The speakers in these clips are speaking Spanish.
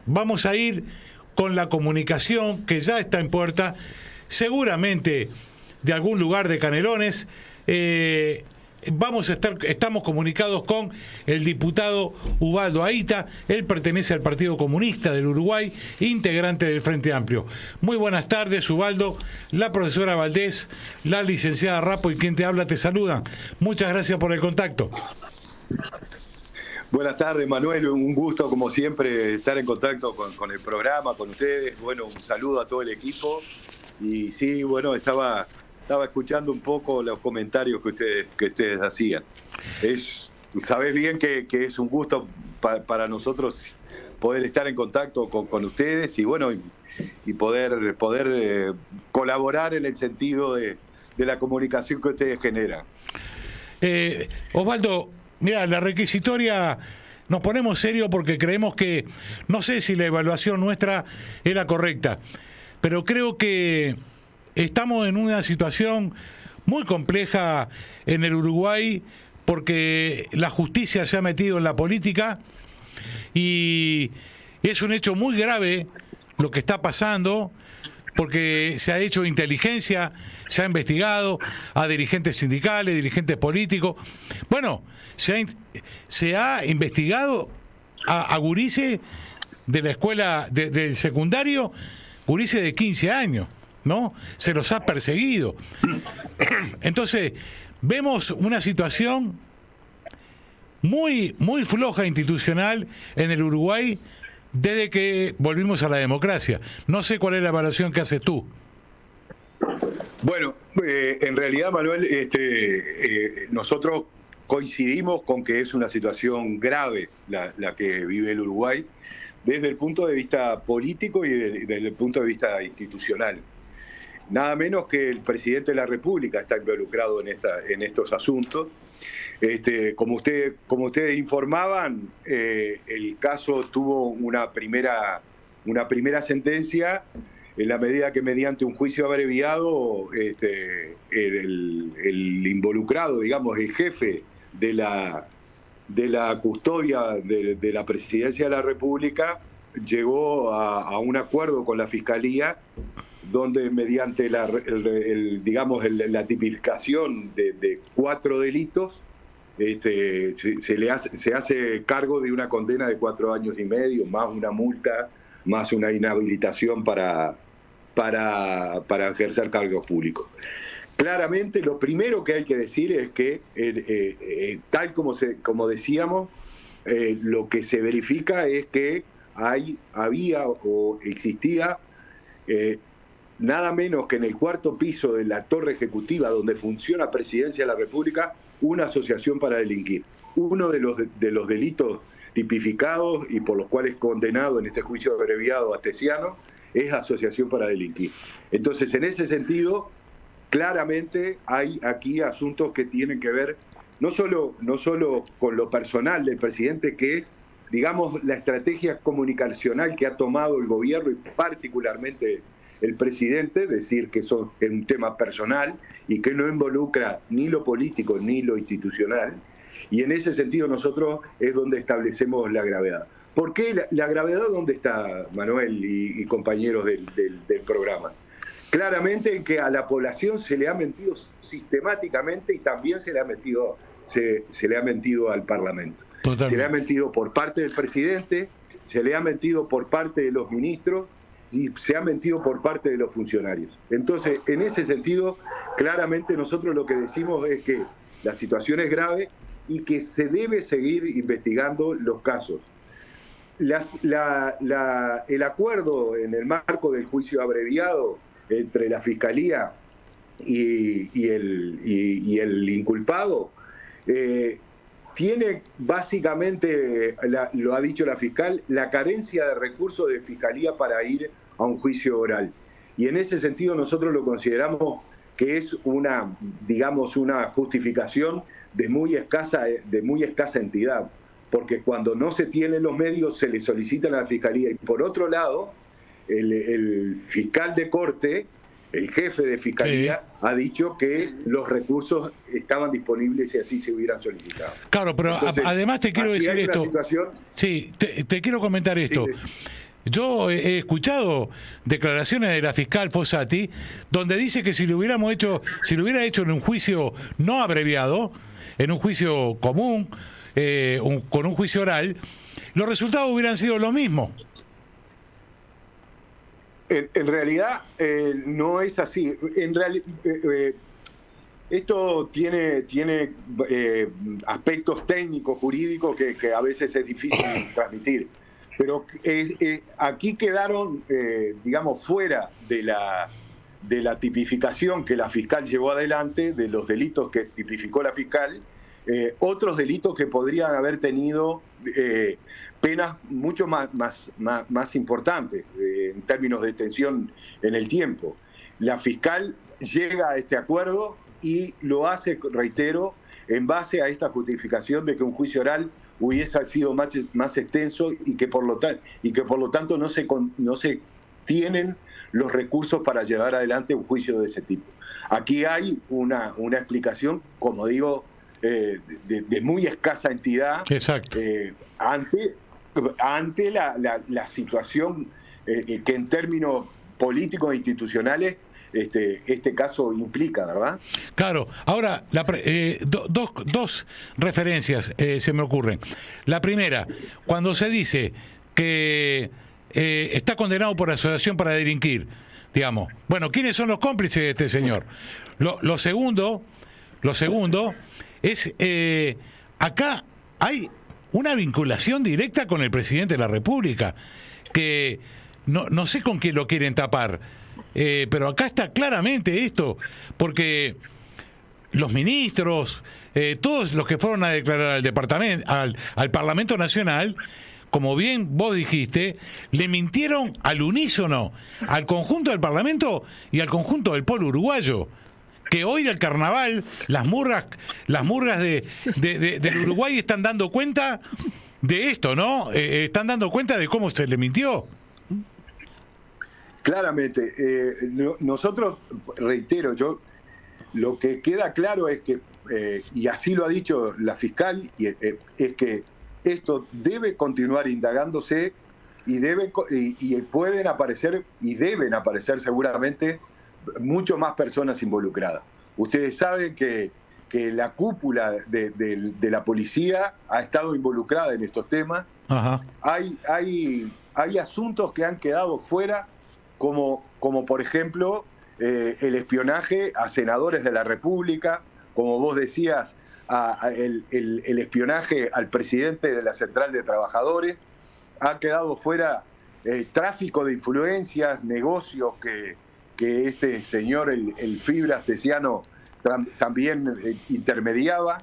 vamos a ir con la comunicación que ya está en puerta, seguramente de algún lugar de Canelones. Estamos comunicados con el diputado Ubaldo Aita. Él pertenece al Partido Comunista del Uruguay, integrante del Frente Amplio. Muy buenas tardes, Ubaldo. La profesora Valdés, la licenciada Rapo y quien te habla te saludan. Muchas gracias por el contacto. Buenas tardes, Manuel. Un gusto, como siempre, estar en contacto con el programa, con ustedes. Bueno, un saludo a todo el equipo. Y sí, bueno, estaba escuchando un poco los comentarios que ustedes hacían. Sabés bien que es un gusto para nosotros poder estar en contacto con ustedes y bueno, y poder colaborar en el sentido de la comunicación que ustedes generan. Osvaldo, mira, la requisitoria nos ponemos serio porque creemos que, no sé si la evaluación nuestra era correcta, pero creo que estamos en una situación muy compleja en el Uruguay porque la justicia se ha metido en la política y es un hecho muy grave lo que está pasando porque se ha hecho inteligencia, se ha investigado a dirigentes sindicales, dirigentes políticos. Bueno, se ha investigado a gurises de la escuela del secundario, gurises de 15 años. ¿No? Se los ha perseguido. Entonces, vemos una situación muy, muy floja institucional en el Uruguay desde que volvimos a la democracia. No sé cuál es la evaluación que haces tú. Bueno, en realidad, Manuel, nosotros coincidimos con que es una situación grave la que vive el Uruguay desde el punto de vista político y desde el punto de vista institucional. Nada menos que el presidente de la República está involucrado en estos asuntos. Como ustedes informaban, el caso tuvo una primera sentencia en la medida que mediante un juicio abreviado el involucrado, digamos, el jefe de la custodia de la presidencia de la República llegó a un acuerdo con la Fiscalía donde mediante la tipificación de 4 delitos se hace cargo de una condena de 4 años y medio, más una multa, más una inhabilitación para ejercer cargos públicos. Claramente, lo primero que hay que decir es que, tal como decíamos, lo que se verifica es que había o existía nada menos que en el 4º piso de la torre ejecutiva donde funciona Presidencia de la República, una asociación para delinquir. Uno de los delitos tipificados y por los cuales condenado en este juicio abreviado astesiano es asociación para delinquir. Entonces, en ese sentido, claramente hay aquí asuntos que tienen que ver no solo con lo personal del presidente, que es, digamos, la estrategia comunicacional que ha tomado el gobierno y particularmente el presidente, decir que eso es un tema personal y que no involucra ni lo político ni lo institucional, y en ese sentido nosotros es donde establecemos la gravedad. ¿Por qué la gravedad? ¿Dónde está, Manuel y compañeros del programa? Claramente en que a la población se le ha mentido sistemáticamente y también se le ha mentido al Parlamento. Totalmente. Se le ha mentido por parte del presidente, se le ha mentido por parte de los ministros y se ha mentido por parte de los funcionarios. Entonces, en ese sentido, claramente nosotros lo que decimos es que la situación es grave y que se debe seguir investigando los casos. El acuerdo en el marco del juicio abreviado entre la Fiscalía y el inculpado tiene básicamente, lo ha dicho la fiscal, la carencia de recursos de Fiscalía para ir a un juicio oral. Y en ese sentido nosotros lo consideramos que es una justificación de muy escasa entidad, porque cuando no se tienen los medios se le solicita a la Fiscalía. Y por otro lado, el fiscal de corte, el jefe de Fiscalía, sí, ha dicho que los recursos estaban disponibles y así se hubieran solicitado. Claro, pero entonces, además te quiero decir esto. Sí, te quiero comentar esto. Sí, Yo he escuchado declaraciones de la fiscal Fossati donde dice que si lo hubiera hecho en un juicio no abreviado, en un juicio común, con un juicio oral, los resultados hubieran sido lo mismo. En realidad no es así. Esto tiene aspectos técnicos, jurídicos que a veces es difícil transmitir. Pero aquí quedaron, digamos, fuera de la tipificación que la fiscal llevó adelante, de los delitos que tipificó la fiscal, otros delitos que podrían haber tenido penas mucho más importantes en términos de extensión en el tiempo. La fiscal llega a este acuerdo y lo hace, reitero, en base a esta justificación de que un juicio oral hubiese sido más extenso y que por lo tanto no se tienen los recursos para llevar adelante un juicio de ese tipo. Aquí hay una explicación, como digo, de muy escasa entidad. Exacto. Ante la situación que en términos políticos e institucionales este caso implica, ¿verdad? Claro. Ahora, dos referencias se me ocurren. La primera, cuando se dice que está condenado por asociación para delinquir, digamos, bueno, ¿quiénes son los cómplices de este señor? Lo segundo es, acá hay una vinculación directa con el presidente de la República, que no sé con quién lo quieren tapar. Pero acá está claramente esto, porque los ministros, todos los que fueron a declarar al departamento, al Parlamento Nacional, como bien vos dijiste, le mintieron al unísono al conjunto del Parlamento y al conjunto del pueblo uruguayo, que hoy del carnaval las murgas del Uruguay están dando cuenta de esto, ¿no? Están dando cuenta de cómo se le mintió. Claramente, nosotros, reitero, lo que queda claro es que, y así lo ha dicho la fiscal, es que esto debe continuar indagándose y pueden aparecer y deben aparecer seguramente mucho más personas involucradas. Ustedes saben que la cúpula de la policía ha estado involucrada en estos temas. Ajá. Hay asuntos que han quedado fuera, como por ejemplo el espionaje a senadores de la República, como vos decías, el espionaje al presidente de la Central de Trabajadores. Ha quedado fuera tráfico de influencias, negocios que este señor, el Fibra Astesiano, también intermediaba.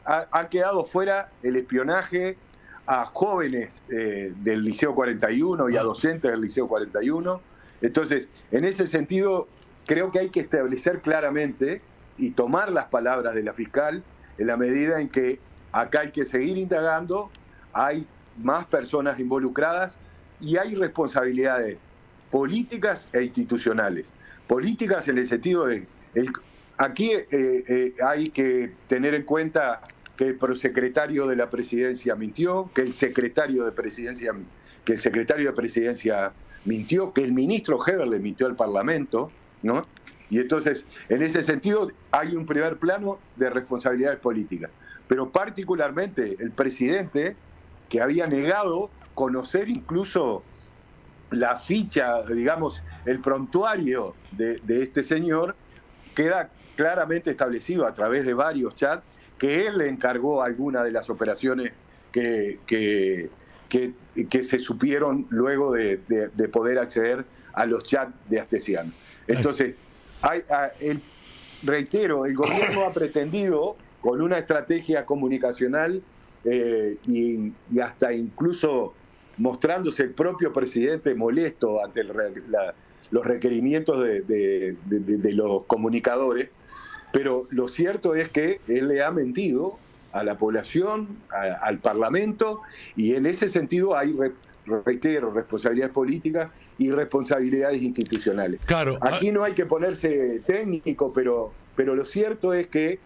Ha quedado fuera el espionaje a jóvenes del Liceo 41 y a docentes del Liceo 41. Entonces, en ese sentido, creo que hay que establecer claramente y tomar las palabras de la fiscal en la medida en que acá hay que seguir indagando, hay más personas involucradas y hay responsabilidades políticas e institucionales. Políticas en el sentido de... Aquí hay que tener en cuenta que el prosecretario de la presidencia mintió, que el secretario de presidencia mintió, que el ministro Heber le mintió al Parlamento, ¿no? Y entonces, en ese sentido, hay un primer plano de responsabilidades políticas. Pero particularmente el presidente, que había negado conocer incluso la ficha, digamos, el prontuario de este señor, queda claramente establecido a través de varios chats que él le encargó alguna de las operaciones que se supieron luego de poder acceder a los chats de Astesiano. Entonces, reitero, el gobierno ha pretendido, con una estrategia comunicacional y hasta incluso mostrándose el propio presidente molesto ante los requerimientos de los comunicadores, pero lo cierto es que él le ha mentido a la población, al Parlamento, y en ese sentido hay, reitero, responsabilidades políticas y responsabilidades institucionales. Claro. Aquí no hay que ponerse técnico, pero lo cierto es que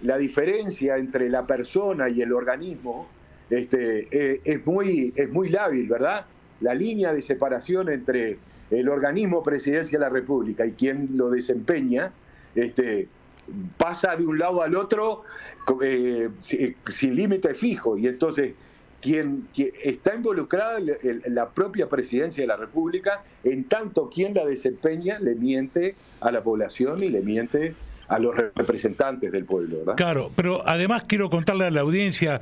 la diferencia entre la persona y el organismo es muy lábil, ¿verdad? la línea de separación entre el organismo presidencia de la República y quien lo desempeña, pasa de un lado al otro sin límite fijo, y entonces quien está involucrada en la propia presidencia de la República, en tanto quien la desempeña le miente a la población y le miente a los representantes del pueblo, ¿verdad? Claro, pero además quiero contarle a la audiencia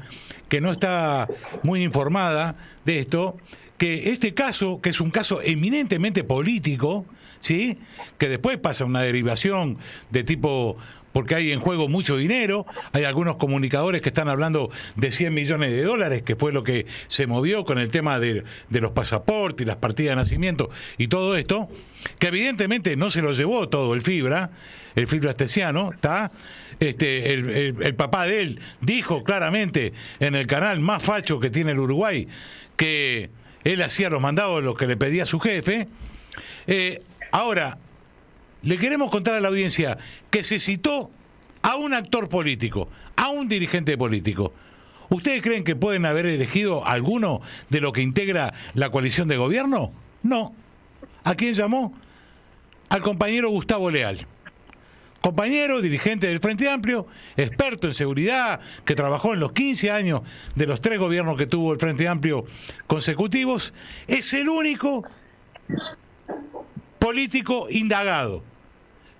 que no está muy informada de esto, que este caso, que es un caso eminentemente político, ¿sí?, que después pasa una derivación de tipo, porque hay en juego mucho dinero, hay algunos comunicadores que están hablando de 100 millones de dólares, que fue lo que se movió con el tema de los pasaportes y las partidas de nacimiento y todo esto, que evidentemente no se lo llevó todo el Fibra Astesiano, ¿está? El papá de él dijo claramente en el canal más facho que tiene el Uruguay que él hacía los mandados, lo que le pedía a su jefe. Ahora, le queremos contar a la audiencia que se citó a un actor político, a un dirigente político. ¿Ustedes creen que pueden haber elegido alguno de lo que integra la coalición de gobierno? No. ¿A quién llamó? Al compañero Gustavo Leal. Compañero, dirigente del Frente Amplio, experto en seguridad, que trabajó en los 15 años de los 3 gobiernos que tuvo el Frente Amplio consecutivos, es el único político indagado.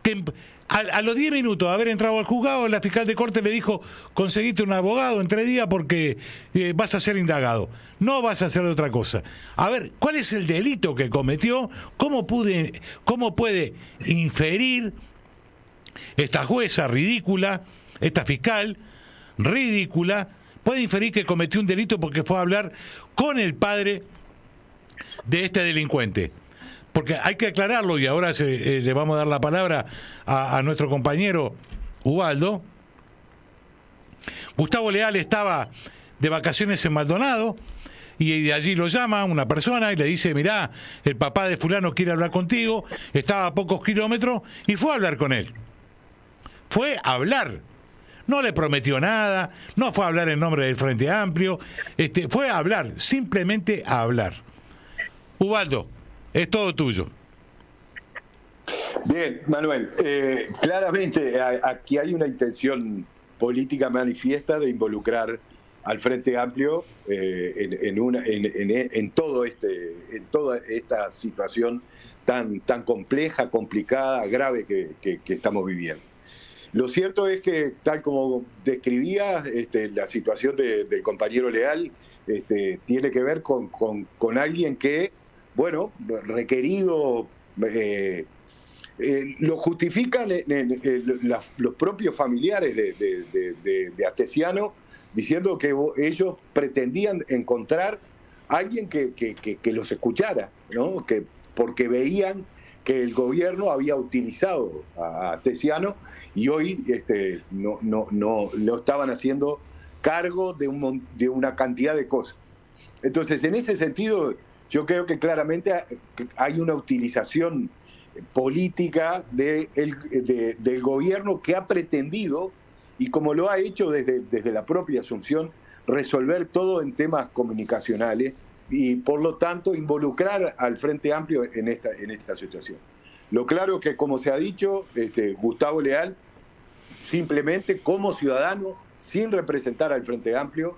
Que a los 10 minutos de haber entrado al juzgado, la fiscal de corte le dijo: conseguiste un abogado en 3 días porque vas a ser indagado, no vas a hacer otra cosa. A ver, ¿cuál es el delito que cometió? ¿Cómo puede inferir esta jueza ridícula, esta fiscal ridícula, puede inferir que cometió un delito porque fue a hablar con el padre de este delincuente? Porque hay que aclararlo, y ahora le vamos a dar la palabra a nuestro compañero Ubaldo. Gustavo Leal estaba de vacaciones en Maldonado, y de allí lo llama una persona y le dice: mirá, el papá de fulano quiere hablar contigo, estaba a pocos kilómetros, y fue a hablar con él. Fue a hablar. No le prometió nada, no fue a hablar en nombre del Frente Amplio, fue a hablar, simplemente a hablar. Ubaldo, es todo tuyo. Bien, Manuel, claramente aquí hay una intención política manifiesta de involucrar al Frente Amplio en toda esta situación tan compleja, complicada, grave que estamos viviendo. Lo cierto es que, tal como describía, la situación del compañero Leal tiene que ver con alguien que, bueno, requerido, lo justifican los propios familiares de Astesiano, diciendo que ellos pretendían encontrar a alguien que los escuchara, ¿no? Porque veían que el gobierno había utilizado a Astesiano, y hoy no lo estaban haciendo cargo de una cantidad de cosas. Entonces, en ese sentido, yo creo que claramente hay una utilización política del gobierno, que ha pretendido, y como lo ha hecho desde la propia Asunción, resolver todo en temas comunicacionales, y por lo tanto involucrar al Frente Amplio en esta situación. Lo claro que, como se ha dicho, Gustavo Leal, simplemente como ciudadano, sin representar al Frente Amplio,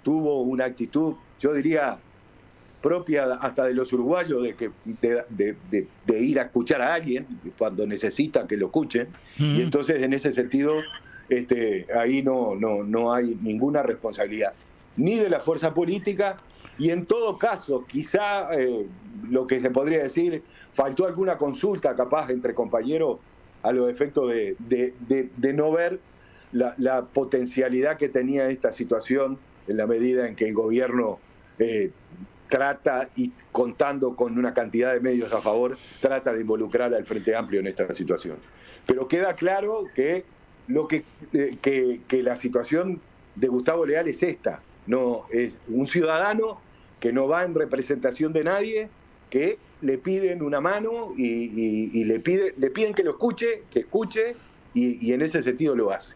tuvo una actitud, yo diría, propia hasta de los uruguayos, de ir a escuchar a alguien cuando necesitan que lo escuchen. Y entonces, en ese sentido, ahí no hay ninguna responsabilidad ni de la fuerza política, y en todo caso, quizá lo que se podría decir, faltó alguna consulta capaz entre compañeros a los efectos de no ver la potencialidad que tenía esta situación, en la medida en que el gobierno trata, y contando con una cantidad de medios a favor, trata de involucrar al Frente Amplio en esta situación. Pero queda claro que la situación de Gustavo Leal es esta: no es un ciudadano que no va en representación de nadie, que le piden una mano y le piden que lo escuche, y en ese sentido lo hace.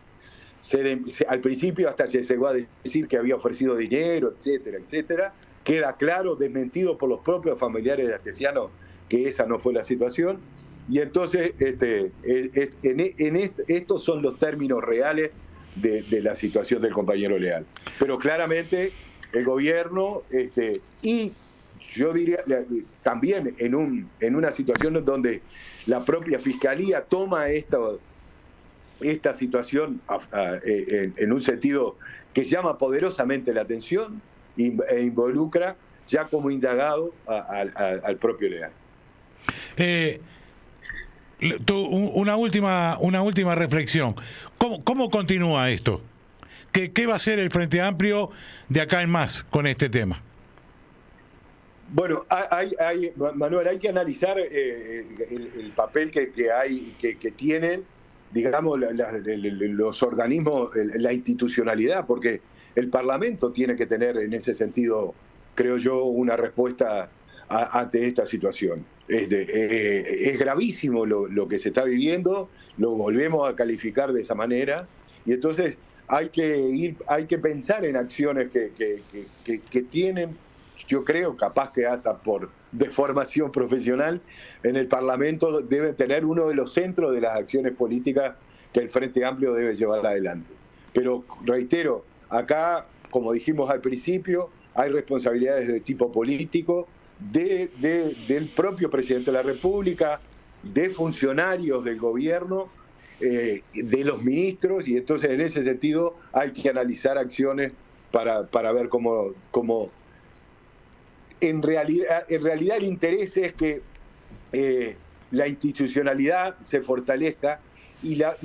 Al principio hasta se llegó a decir que había ofrecido dinero, etcétera, etcétera, queda claro, desmentido por los propios familiares de Astesiano, que esa no fue la situación. Y entonces estos son los términos reales de la situación del compañero Leal. Pero claramente el gobierno, y yo diría también en una situación donde la propia Fiscalía toma esta situación en un sentido que llama poderosamente la atención e involucra ya como indagado al propio Leal. Una última reflexión. ¿Cómo continúa esto? ¿Qué va a hacer el Frente Amplio de acá en más con este tema? Bueno, Manuel, hay que analizar el papel que tienen, digamos, los organismos, la institucionalidad, porque el Parlamento tiene que tener en ese sentido, creo yo, una respuesta ante esta situación. Es gravísimo lo que se está viviendo, lo volvemos a calificar de esa manera, y entonces hay que pensar en acciones que tienen, yo creo, capaz que hasta por deformación profesional, en el Parlamento debe tener uno de los centros de las acciones políticas que el Frente Amplio debe llevar adelante. Pero reitero, acá, como dijimos al principio, hay responsabilidades de tipo político, del propio presidente de la República, de funcionarios del gobierno, de los ministros, y entonces en ese sentido hay que analizar acciones para ver cómo en realidad el interés es que la institucionalidad se fortalezca y la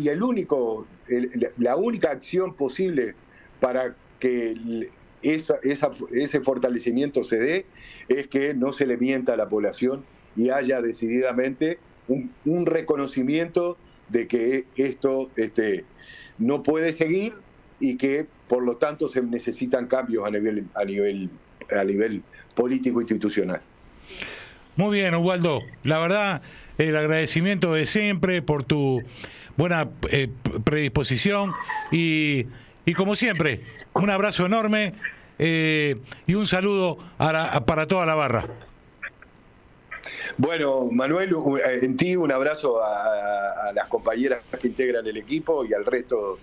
única acción posible para que ese fortalecimiento se dé es que no se le mienta a la población y haya decididamente un reconocimiento de que esto no puede seguir y que por lo tanto se necesitan cambios a nivel político institucional. Muy bien, Ubaldo. La verdad, el agradecimiento de siempre por tu buena predisposición y como siempre, un abrazo enorme y un saludo para toda la barra. Bueno, Manuel, en ti un abrazo a las compañeras que integran el equipo y al resto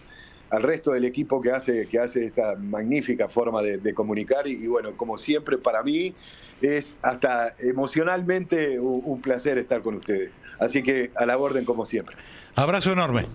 del equipo que hace esta magnífica forma de comunicar y bueno, como siempre para mí es hasta emocionalmente un placer estar con ustedes. Así que a la orden como siempre. Abrazo enorme.